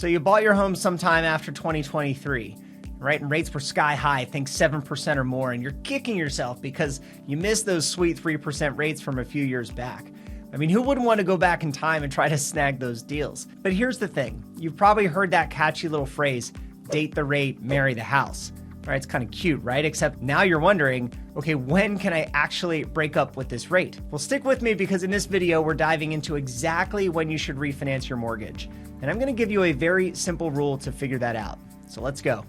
So you bought your home sometime after 2023, right? And rates were sky high, think 7% or more, and you're kicking yourself because you missed those sweet 3% rates from a few years back. I mean, who wouldn't want to go back in time and try to snag those deals? But here's the thing. You've probably heard that catchy little phrase, date the rate, marry the house. Right? It's kind of cute, right? Except now you're wondering, okay, when can I actually break up with this rate? Well, stick with me because in this video, we're diving into exactly when you should refinance your mortgage. And I'm going to give you a very simple rule to figure that out. So let's go.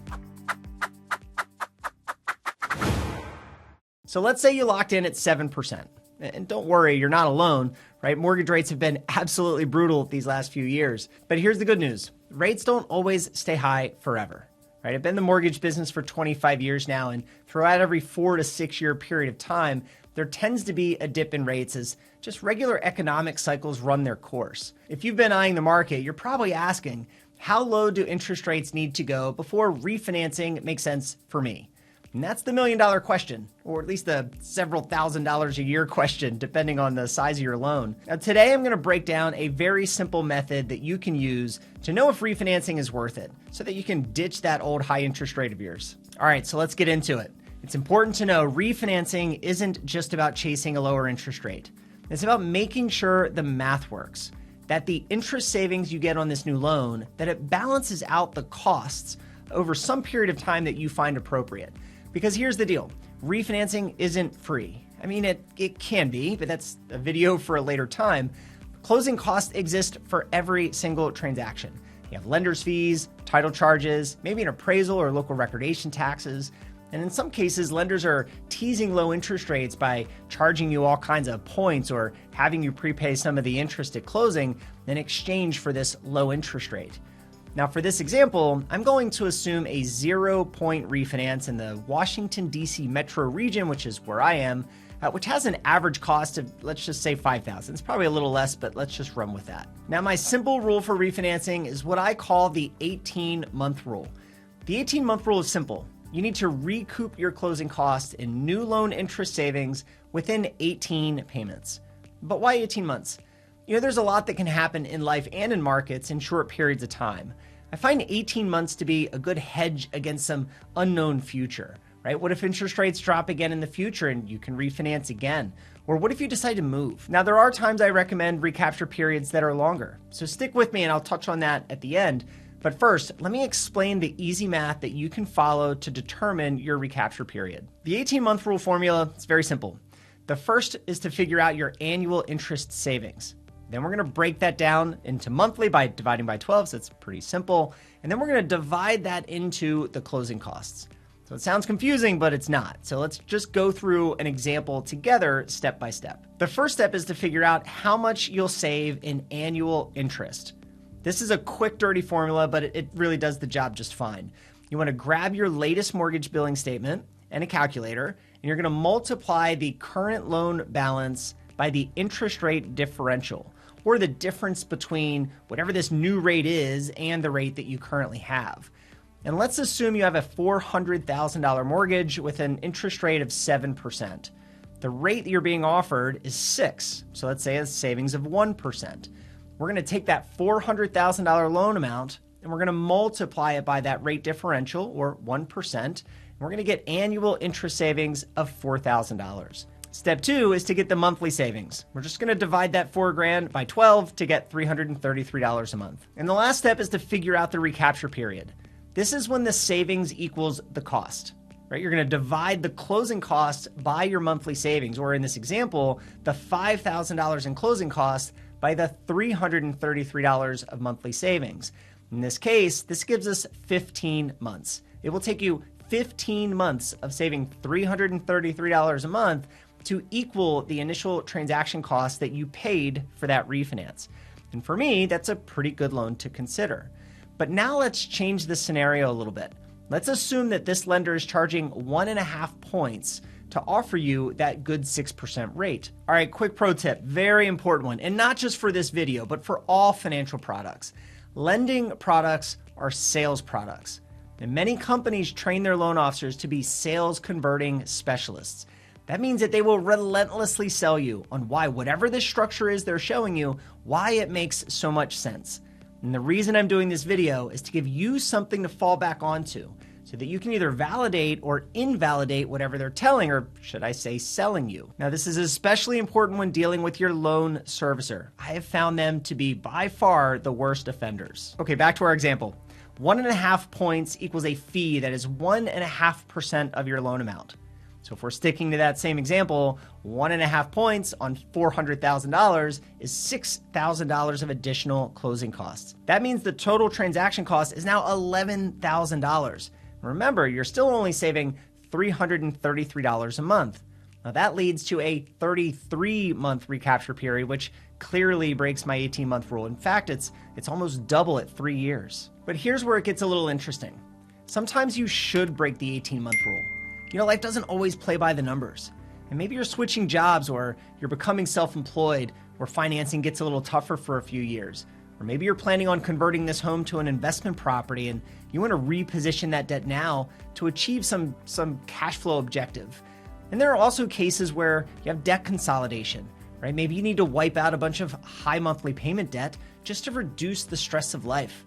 So let's say you locked in at 7%. And don't worry, you're not alone, right? Mortgage rates have been absolutely brutal these last few years. But here's the good news. Rates don't always stay high forever. Right? I've been in the mortgage business for 25 years now, and throughout every 4 to 6 year period of time, there tends to be a dip in rates as just regular economic cycles run their course. If you've been eyeing the market, you're probably asking, how low do interest rates need to go before refinancing makes sense for me? And that's the $1 million question, or at least the several $1,000s a year question, depending on the size of your loan. Now, today I'm going to break down a very simple method that you can use to know if refinancing is worth it, so that you can ditch that old high interest rate of yours. All right, so let's get into it. It's important to know refinancing isn't just about chasing a lower interest rate. It's about making sure the math works, that the interest savings you get on this new loan, that it balances out the costs over some period of time that you find appropriate. Because here's the deal, refinancing isn't free. I mean, it can be, but that's a video for a later time. Closing costs exist for every single transaction. You have lender's fees, title charges, maybe an appraisal or local recordation taxes. And in some cases, lenders are teasing low interest rates by charging you all kinds of points or having you prepay some of the interest at closing in exchange for this low interest rate. Now, for this example, I'm going to assume a 0-point refinance in the Washington, D.C. metro region, which is where I am, which has an average cost of, let's just say $5,000. It's probably a little less, but let's just run with that. Now, my simple rule for refinancing is what I call the 18-month rule. The 18-month rule is simple. You need to recoup your closing costs in new loan interest savings within 18 payments. But why 18 months? You know, there's a lot that can happen in life and in markets in short periods of time. I find 18 months to be a good hedge against some unknown future, right? What if interest rates drop again in the future and you can refinance again? Or what if you decide to move? Now, there are times I recommend recapture periods that are longer. So stick with me and I'll touch on that at the end. But first, let me explain the easy math that you can follow to determine your recapture period. The 18-month rule formula is very simple. The first is to figure out your annual interest savings. Then we're going to break that down into monthly by dividing by 12, so it's pretty simple. And then we're going to divide that into the closing costs. So it sounds confusing, but it's not. So let's just go through an example together step by step. The first step is to figure out how much you'll save in annual interest. This is a quick, dirty formula, but it really does the job just fine. You want to grab your latest mortgage billing statement and a calculator, and you're going to multiply the current loan balance by the interest rate differential, or the difference between whatever this new rate is and the rate that you currently have. And let's assume you have a $400,000 mortgage with an interest rate of 7%. The rate that you're being offered is 6%, so let's say a savings of 1%. We're going to take that $400,000 loan amount and we're going to multiply it by that rate differential, or 1%, and we're going to get annual interest savings of $4,000. Step 2 is to get the monthly savings. We're just going to divide that $4,000 by 12 to get $333 a month. And the last step is to figure out the recapture period. This is when the savings equals the cost, right? You're going to divide the closing costs by your monthly savings, or in this example, the $5,000 in closing costs by the $333 of monthly savings. In this case, this gives us 15 months. It will take you 15 months of saving $333 a month to equal the initial transaction cost that you paid for that refinance. And for me, that's a pretty good loan to consider. But now let's change the scenario a little bit. Let's assume that this lender is charging 1.5 points to offer you that good 6% rate. All right, quick pro tip, very important one, and not just for this video, but for all financial products. Lending products are sales products. And many companies train their loan officers to be sales converting specialists. That means that they will relentlessly sell you on why whatever this structure is they're showing you, why it makes so much sense. And the reason I'm doing this video is to give you something to fall back onto so that you can either validate or invalidate whatever they're telling, or should I say selling you. Now, this is especially important when dealing with your loan servicer. I have found them to be by far the worst offenders. Okay, back to our example. 1.5 points equals a fee that is 1.5% of your loan amount. So if we're sticking to that same example, 1.5 points on $400,000 is $6,000 of additional closing costs. That means the total transaction cost is now $11,000. Remember, you're still only saving $333 a month. Now that leads to a 33-month recapture period, which clearly breaks my 18-month rule. In fact, it's almost double at 3 years. But here's where it gets a little interesting. Sometimes you should break the 18-month rule. You know, life doesn't always play by the numbers. And maybe you're switching jobs, or you're becoming self-employed, where financing gets a little tougher for a few years. Or maybe you're planning on converting this home to an investment property and you want to reposition that debt now to achieve some cash flow objective. And there are also cases where you have debt consolidation, right? Maybe you need to wipe out a bunch of high monthly payment debt just to reduce the stress of life.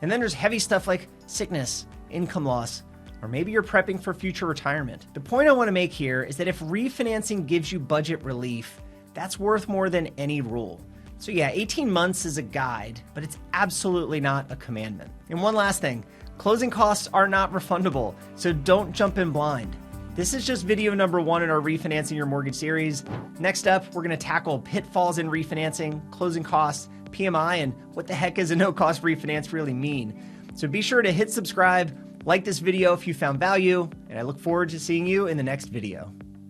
And then there's heavy stuff like sickness, income loss, or maybe you're prepping for future retirement. The point I want to make here is that if refinancing gives you budget relief, that's worth more than any rule. So yeah, 18 months is a guide, but it's absolutely not a commandment. And one last thing, closing costs are not refundable, so don't jump in blind. This is just video number 1 in our Refinancing Your Mortgage series. Next up, we're going to tackle pitfalls in refinancing, closing costs, PMI, and what the heck does a no-cost refinance really mean. So be sure to hit subscribe, like this video if you found value, and I look forward to seeing you in the next video.